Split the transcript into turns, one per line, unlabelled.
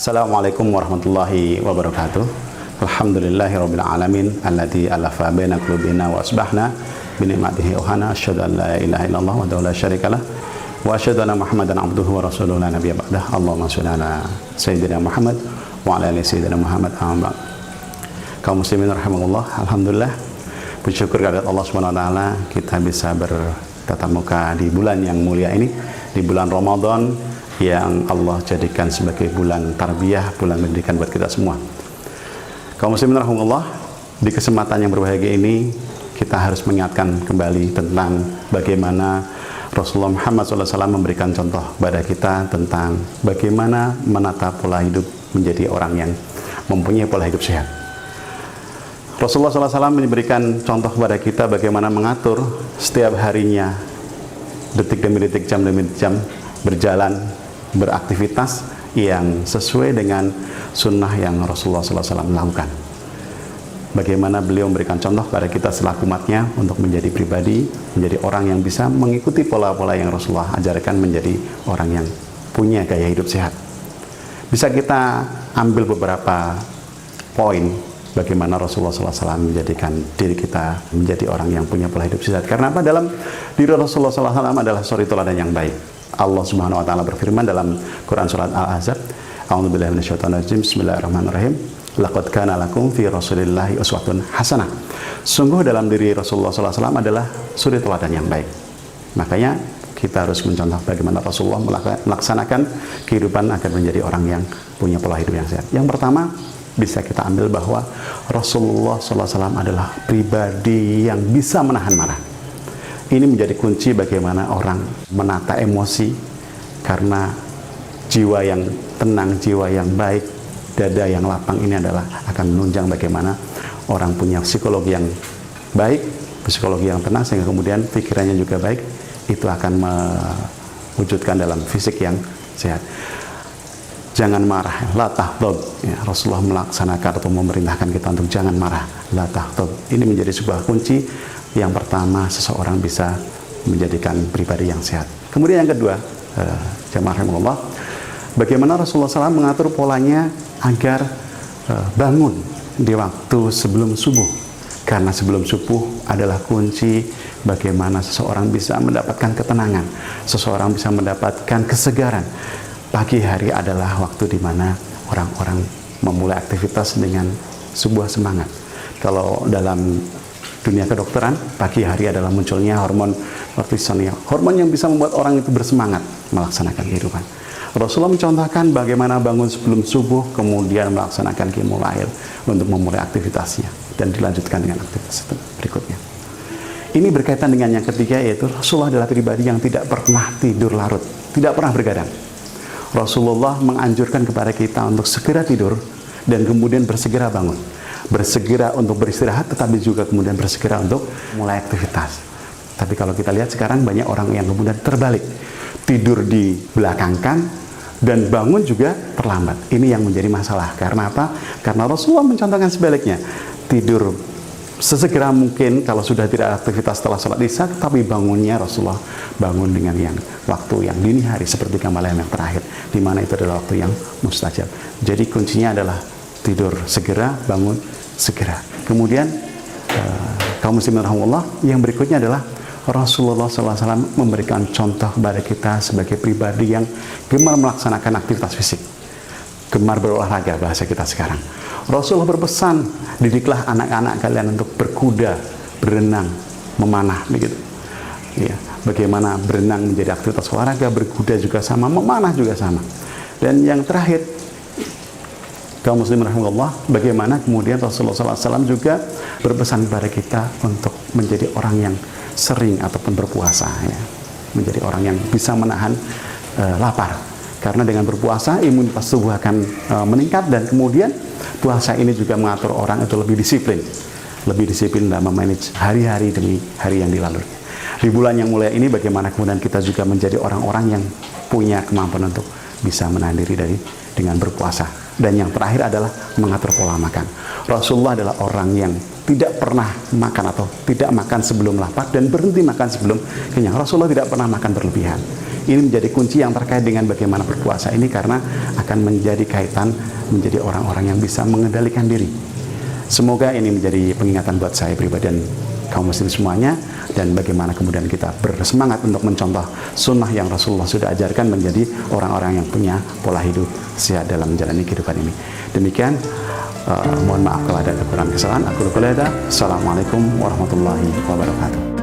Assalamualaikum warahmatullahi wabarakatuh. Alhamdulillahirabbil alamin alladzi alafa baina qulubina wa asbahna bi ni'matihi ohana asyhadu an la ilaha illallah wa la syarikalah wa asyhadu anna Muhammadan abduhu wa rasuluhu la nabiyya ba'dah. Allahumma shalli ala sayyidina Muhammad wa ala ali sayyidina Muhammad. Amma kaum muslimin rahimakumullah, alhamdulillah bersyukur kepada Allah Subhanahu wa taala kita bisa bertatap muka di bulan yang mulia ini, di bulan Ramadan yang Allah jadikan sebagai bulan tarbiyah, bulan pendidikan buat kita semua. Kaum muslimin rahimahullah, di kesempatan yang berbahagia ini kita harus mengingatkan kembali tentang bagaimana Rasulullah Muhammad SAW memberikan contoh kepada kita tentang bagaimana menata pola hidup menjadi orang yang mempunyai pola hidup sehat. Rasulullah SAW memberikan contoh kepada kita bagaimana mengatur setiap harinya, detik demi detik, jam demi jam, berjalan, beraktivitas yang sesuai dengan sunnah yang Rasulullah SAW lakukan. Bagaimana beliau memberikan contoh kepada kita selaku umatnya untuk menjadi pribadi, menjadi orang yang bisa mengikuti pola-pola yang Rasulullah ajarkan, menjadi orang yang punya gaya hidup sehat. Bisa kita ambil beberapa poin bagaimana Rasulullah SAW menjadikan diri kita menjadi orang yang punya pola hidup sehat. Karena apa? Dalam diri Rasulullah SAW adalah suri teladan yang baik. Allah Subhanahu wa taala berfirman dalam Quran surat Al-Ahzab, A'udzubillahi minasyaitonir rajim, bismillahirrahmanirrahim. Laqad kana lakum fi Rasulillahi uswatun hasanah. Sungguh dalam diri Rasulullah SAW adalah suri teladan yang baik. Makanya kita harus mencontoh bagaimana Rasulullah melaksanakan kehidupan agar menjadi orang yang punya pola hidup yang sehat. Yang pertama, bisa kita ambil bahwa Rasulullah SAW adalah pribadi yang bisa menahan marah. Ini menjadi kunci bagaimana orang menata emosi, karena jiwa yang tenang, jiwa yang baik, dada yang lapang ini adalah akan menunjang bagaimana orang punya psikologi yang baik, psikologi yang tenang, sehingga kemudian pikirannya juga baik. Itu akan mewujudkan dalam fisik yang sehat. Jangan marah, la tahdab. Ya, Rasulullah melaksanakan atau memerintahkan kita untuk jangan marah, la tahdab. Ini menjadi sebuah kunci. Yang pertama, seseorang bisa menjadikan pribadi yang sehat. Kemudian yang kedua, jamaah rahimakumullah, bagaimana Rasulullah SAW mengatur polanya agar bangun di waktu sebelum subuh. Karena sebelum subuh adalah kunci bagaimana seseorang bisa mendapatkan ketenangan, seseorang bisa mendapatkan kesegaran. Pagi hari adalah waktu di mana orang-orang memulai aktivitas dengan sebuah semangat. Kalau dalam dunia kedokteran, pagi hari adalah munculnya hormon kortisol, hormon yang bisa membuat orang itu bersemangat melaksanakan kehidupan. Rasulullah mencontohkan bagaimana bangun sebelum subuh, kemudian melaksanakan qiyamul lail untuk memulai aktivitasnya dan dilanjutkan dengan aktivitas berikutnya. Ini berkaitan dengan yang ketiga, yaitu Rasulullah adalah pribadi yang tidak pernah tidur larut, tidak pernah begadang. Rasulullah menganjurkan kepada kita untuk segera tidur dan kemudian bersegera bangun, bersegera untuk beristirahat, tetapi juga kemudian bersegera untuk mulai aktivitas. Tapi kalau kita lihat sekarang banyak orang yang kemudian terbalik, tidur dibelakangkan dan bangun juga terlambat. Ini yang menjadi masalah. Karena apa? Karena Rasulullah mencontohkan sebaliknya, tidur sesegera mungkin kalau sudah tidak ada aktivitas setelah sholat isya, tapi bangunnya Rasulullah bangun dengan yang waktu yang dini hari seperti malam yang terakhir, di mana itu adalah waktu yang mustajab. Jadi kuncinya adalah tidur segera, bangun segera. Kemudian kaum muslimin rahimahullah, yang berikutnya adalah Rasulullah SAW memberikan contoh kepada kita sebagai pribadi yang gemar melaksanakan aktivitas fisik, gemar berolahraga bahasa kita sekarang. Rasulullah berpesan, didiklah anak-anak kalian untuk berkuda, berenang, memanah, begitu. Ya, bagaimana berenang menjadi aktivitas olahraga, berkuda juga sama, memanah juga sama. Dan yang terakhir, kaum muslimin rahimahullah, bagaimana kemudian Rasulullah SAW juga berpesan kepada kita untuk menjadi orang yang sering ataupun berpuasa, ya. Menjadi orang yang bisa menahan lapar. Karena dengan berpuasa imunitas tubuh akan meningkat, dan kemudian puasa ini juga mengatur orang itu lebih disiplin dalam memanage hari-hari demi hari yang dilalui. Di bulan yang mulia ini bagaimana kemudian kita juga menjadi orang-orang yang punya kemampuan untuk bisa menahan diri dengan berpuasa. Dan yang terakhir adalah mengatur pola makan. Rasulullah adalah orang yang tidak pernah makan atau tidak makan sebelum lapar dan berhenti makan sebelum kenyang. Rasulullah tidak pernah makan berlebihan. Ini menjadi kunci yang terkait dengan bagaimana berpuasa ini, karena akan menjadi kaitan menjadi orang-orang yang bisa mengendalikan diri. Semoga ini menjadi pengingatan buat saya pribadi dan kaum muslim semuanya, dan bagaimana kemudian kita bersemangat untuk mencontoh sunnah yang Rasulullah sudah ajarkan, menjadi orang-orang yang punya pola hidup sehat dalam menjalani kehidupan ini. Demikian, mohon maaf kalau ada kekurangan kesalahan. Assalamualaikum warahmatullahi wabarakatuh.